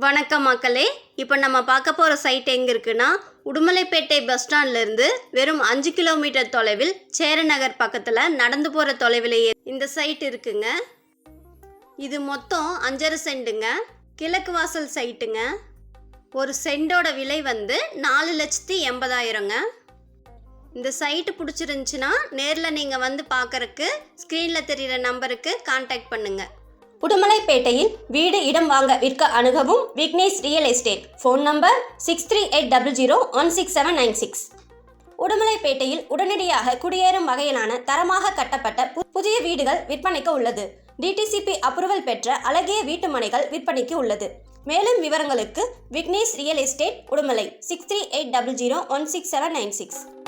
வணக்கம் மக்களே. இப்போ நம்ம பார்க்க போகிற சைட் எங்கே இருக்குன்னா, உடுமலைப்பேட்டை பஸ் ஸ்டாண்ட்லேருந்து வெறும் 5 கிலோமீட்டர் தொலைவில் சேரநகர் பக்கத்தில் நடந்து போகிற தொலைவிலேயே இந்த சைட் இருக்குங்க. இது மொத்தம் 5.5 சென்ட்டுங்க. கிழக்கு வாசல் சைட்டுங்க. ஒரு சென்டோட விலை வந்து 4,80,000ங்க. இந்த சைட்டு பிடிச்சிருந்துச்சின்னா நேரில் நீங்கள் வந்து பார்க்குறக்கு ஸ்க்ரீனில் தெரிகிற நம்பருக்கு கான்டாக்ட் பண்ணுங்கள். உடுமலைப்பேட்டையில் வீடு இடம் வாங்க விற்க அணுகவும் Vignesh real estate. Phone number 6380016796. உடுமலைப்பேட்டையில் உடனடியாக குடியேறும் வகையிலான தரமாக கட்டப்பட்ட புதிய வீடுகள் விற்பனைக்கு உள்ளது. டிடிசிபி அப்ரூவல் பெற்ற அழகிய வீட்டு மனைகள் விற்பனைக்கு உள்ளது. மேலும் விவரங்களுக்கு விக்னேஷ் ரியல் எஸ்டேட் உடுமலை 6380016796.